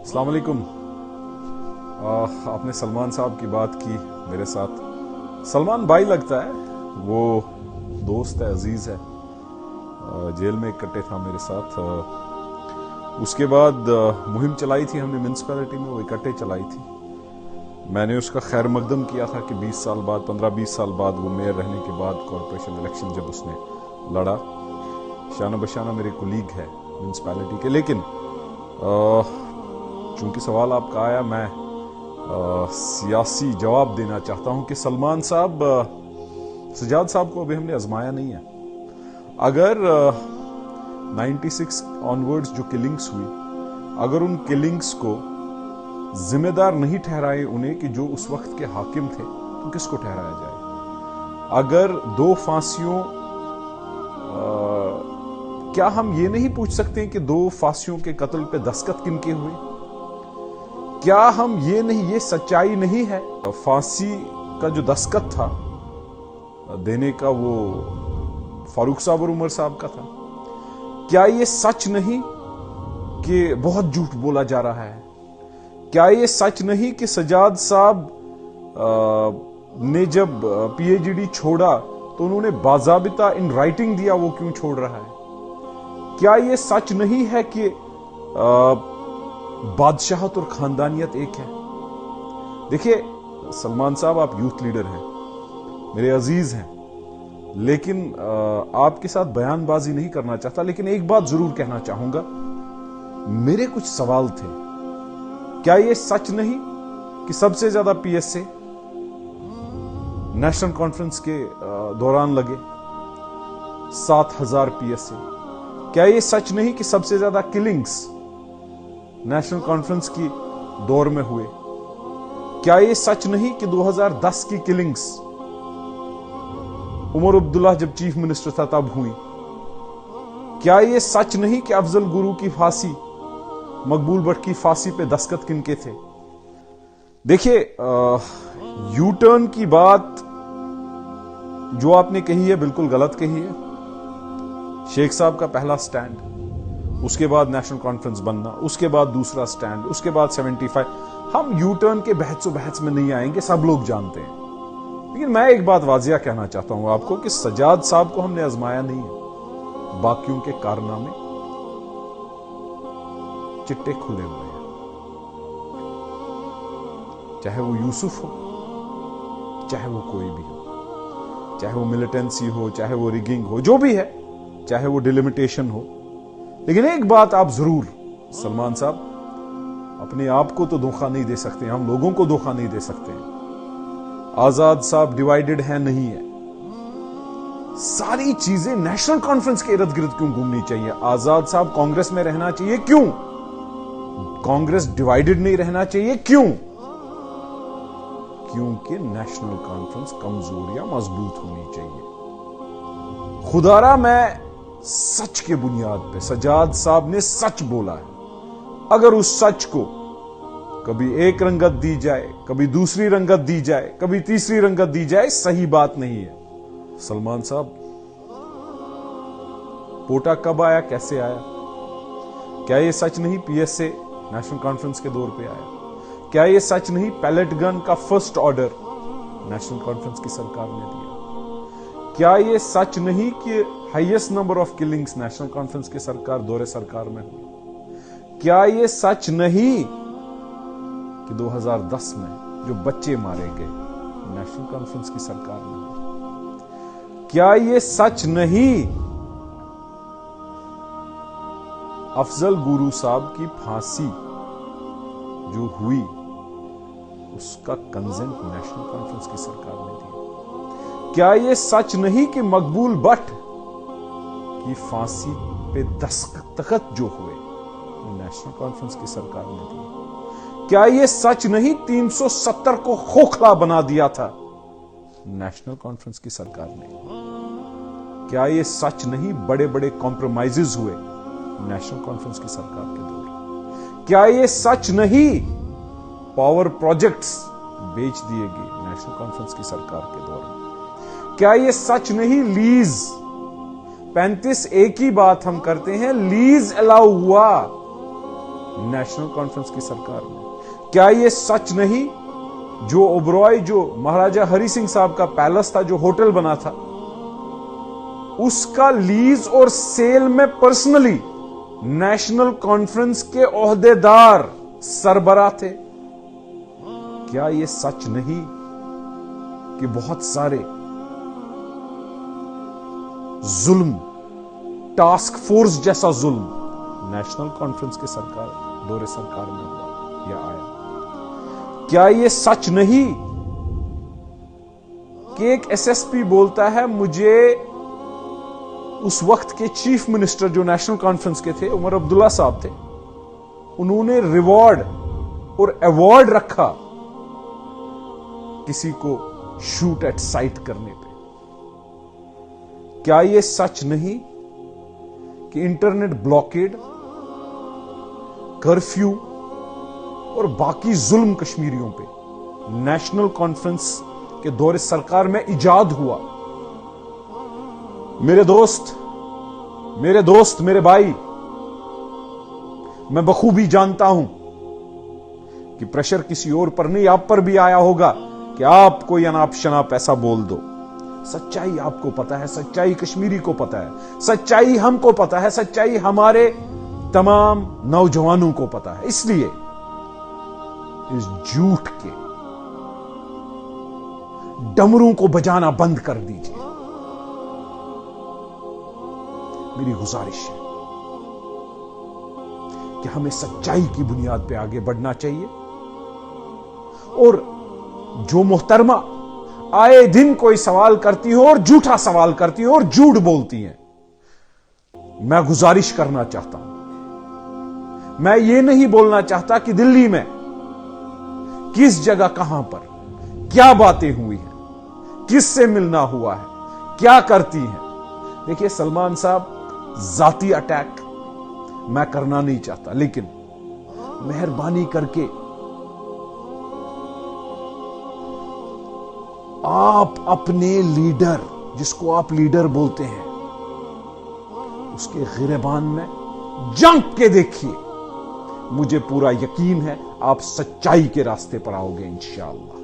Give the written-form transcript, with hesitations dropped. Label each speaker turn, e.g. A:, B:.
A: السلام علیکم۔ آپ نے سلمان صاحب کی بات کی میرے ساتھ۔ سلمان بھائی لگتا ہے، وہ دوست ہے، عزیز ہے، جیل میں اکٹھے تھا میرے ساتھ۔ اس کے بعد مہم چلائی تھی ہم نے میونسپیلٹی میں، وہ اکٹھے چلائی تھی۔ میں نے اس کا خیر مقدم کیا تھا کہ 20 سال بعد 15-20 سال بعد وہ میئر رہنے کے بعد کارپوریشن الیکشن جب اس نے لڑا، شانہ بشانہ میرے کولیگ ہے میونسپیلٹی کے۔ لیکن چونکہ سوال آپ کا آیا، میں سیاسی جواب دینا چاہتا ہوں کہ سلمان صاحب، سجاد صاحب کو ابھی ہم نے آزمایا نہیں ہے۔ اگر 96 آنورڈز جو کلنگز ہوئی، اگر ان کلنگز کو ذمہ دار نہیں ٹھہرائے انہیں کہ جو اس وقت کے حاکم تھے، تو کس کو ٹھہرایا جائے؟ اگر 2 پھانسیوں، کیا ہم یہ نہیں پوچھ سکتے کہ 2 پھانسیوں کے قتل پہ دستخط کن کے ہوئے؟ کیا ہم یہ سچائی نہیں ہے؟ پھانسی کا جو دستخط تھا دینے کا، وہ فاروق صاحب اور عمر صاحب کا تھا۔ کیا یہ سچ نہیں کہ بہت جھوٹ بولا جا رہا ہے؟ کیا یہ سچ نہیں کہ سجاد صاحب نے جب پی ایچ ڈی چھوڑا تو انہوں نے باضابطہ ان رائٹنگ دیا وہ کیوں چھوڑ رہا ہے؟ کیا یہ سچ نہیں ہے کہ بادشاہت اور خاندانیت ایک ہے؟ دیکھیے سلمان صاحب، آپ یوتھ لیڈر ہیں، میرے عزیز ہیں، لیکن آپ کے ساتھ بیان بازی نہیں کرنا چاہتا، لیکن ایک بات ضرور کہنا چاہوں گا۔ میرے کچھ سوال تھے۔ کیا یہ سچ نہیں کہ سب سے زیادہ P S a national conference کے دوران لگے؟ 7000 پی ایس اے۔ کیا یہ سچ نہیں کہ سب سے زیادہ کلنگز نیشنل کانفرنس کی دور میں ہوئے؟ کیا یہ سچ نہیں کہ 2010 کی کلنگز عمر عبداللہ جب چیف منسٹر تھا تب ہوئی؟ کیا یہ سچ نہیں کہ افضل گرو کی پھانسی، مقبول بٹ کی پھانسی پہ دستخط کن کے تھے؟ دیکھیے، یو ٹرن کی بات جو آپ نے کہی ہے بالکل غلط کہی ہے۔ شیخ صاحب کا پہلا سٹینڈ، اس کے بعد نیشنل کانفرنس بننا، اس کے بعد دوسرا سٹینڈ، اس کے بعد 75۔ ہم یو ٹرن کے بحث و بحث میں نہیں آئیں گے، سب لوگ جانتے ہیں۔ لیکن میں ایک بات واضح کہنا چاہتا ہوں آپ کو کہ سجاد صاحب کو ہم نے آزمایا نہیں ہے۔ باقیوں کے کارنامے چٹے کھلے ہوئے ہیں، چاہے وہ یوسف ہو، چاہے وہ کوئی بھی ہو، چاہے وہ ملیٹنسی ہو، چاہے وہ ریگنگ ہو، جو بھی ہے، چاہے وہ ڈیلیمیٹیشن ہو۔ لیکن ایک بات آپ ضرور، سلمان صاحب، اپنے آپ کو تو دھوکہ نہیں دے سکتے، ہم لوگوں کو دھوکہ نہیں دے سکتے۔ آزاد صاحب ڈیوائیڈڈ ہے نہیں ہے۔ ساری چیزیں نیشنل کانفرنس کے ارد گرد کیوں گھومنی چاہیے؟ آزاد صاحب کانگریس میں رہنا چاہیے، کیوں؟ کانگریس ڈیوائیڈڈ نہیں رہنا چاہیے، کیوں؟ کیونکہ نیشنل کانفرنس کمزور یا مضبوط ہونی چاہیے۔ خدارا میں سچ کے بنیاد پہ، سجاد صاحب نے سچ بولا ہے۔ اگر اس سچ کو کبھی ایک رنگت دی جائے، کبھی دوسری رنگت دی جائے، کبھی تیسری رنگت دی جائے، صحیح بات نہیں ہے۔ سلمان صاحب، پوٹا کب آیا، کیسے آیا؟ کیا یہ سچ نہیں P S a national conference کے دور پہ آیا؟ کیا یہ سچ نہیں پیلٹ گن کا فرسٹ آرڈر نیشنل کانفرنس کی سرکار نے دیا؟ کیا یہ سچ نہیں کہ highest number of killings national conference کی سرکار، دور سرکار میں ہوئی؟ کیا یہ سچ نہیں کہ 2010 میں جو بچے مارے گئے نیشنل کانفرنس کی سرکار میں ہوئی؟ کیا یہ سچ نہیں افضل گرو صاحب کی پھانسی جو ہوئی اس کا کنسنٹ نیشنل کانفرنس کی سرکار نے دیا؟ کیا یہ سچ نہیں کہ مقبول بٹ کی پھانسی پہ دستخط جو ہوئے نیشنل کانفرنس کی سرکار نے دی؟ کیا یہ سچ نہیں 370 کو کھوکھلا بنا دیا تھا نیشنل کانفرنس کی سرکار نے؟ کیا یہ سچ نہیں بڑے بڑے کمپرومائزز ہوئے نیشنل کانفرنس کی سرکار کے دور؟ کیا یہ سچ نہیں پاور پروجیکٹس بیچ دیے گئے نیشنل کانفرنس کی سرکار کے دور میں؟ کیا یہ سچ نہیں لیز 35 ایک ہی بات ہم کرتے ہیں، لیز الاؤ ہوا نیشنل کانفرنس کی سرکار میں. کیا یہ سچ نہیں جو اوبرائے جو مہاراجہ ہری سنگھ صاحب کا پیلس تھا جو ہوٹل بنا تھا اس کا لیز اور سیل میں پرسنلی نیشنل کانفرنس کے عہدیدار سربراہ تھے؟ کیا یہ سچ نہیں کہ بہت سارے ظلم، ٹاسک فورس جیسا ظلم نیشنل کانفرنس کے دور سرکار میں ہوا یا آیا؟ کیا یہ سچ نہیں کہ ایک ایس ایس پی بولتا ہے مجھے اس وقت کے چیف منسٹر جو نیشنل کانفرنس کے تھے عمر عبداللہ صاحب تھے، انہوں نے ریوارڈ اور ایوارڈ رکھا کسی کو شوٹ ایٹ سائٹ کرنے پہ؟ کیا یہ سچ نہیں کہ انٹرنیٹ بلاکیڈ، کرفیو اور باقی ظلم کشمیریوں پہ نیشنل کانفرنس کے دور سرکار میں ایجاد ہوا؟ میرے دوست، میرے بھائی، میں بخوبی جانتا ہوں کہ پریشر کسی اور پر نہیں، آپ پر بھی آیا ہوگا کہ آپ کوئی اناپ شناپ ایسا بول دو. سچائی آپ کو پتا ہے، سچائی کشمیری کو پتا ہے، سچائی ہم کو پتا ہے، سچائی ہمارے تمام نوجوانوں کو پتا ہے. اس لیے اس جھوٹ کے ڈمروں کو بجانا بند کر دیجیے. میری گزارش ہے کہ ہمیں سچائی کی بنیاد پہ آگے بڑھنا چاہیے. اور جو محترمہ آئے دن کوئی سوال کرتی ہو اور جھوٹا سوال کرتی ہو اور جھوٹ بولتی ہیں، میں گزارش کرنا چاہتا ہوں، میں یہ نہیں بولنا چاہتا کہ دلی میں کس جگہ کہاں پر کیا باتیں ہوئی ہیں، کس سے ملنا ہوا ہے، کیا کرتی ہیں. دیکھیے سلمان صاحب، ذاتی اٹیک میں کرنا نہیں چاہتا، لیکن مہربانی کر کے آپ اپنے لیڈر، جس کو آپ لیڈر بولتے ہیں، اس کے گریبان میں جنک کے دیکھیے. مجھے پورا یقین ہے آپ سچائی کے راستے پر آؤ گے انشاءاللہ.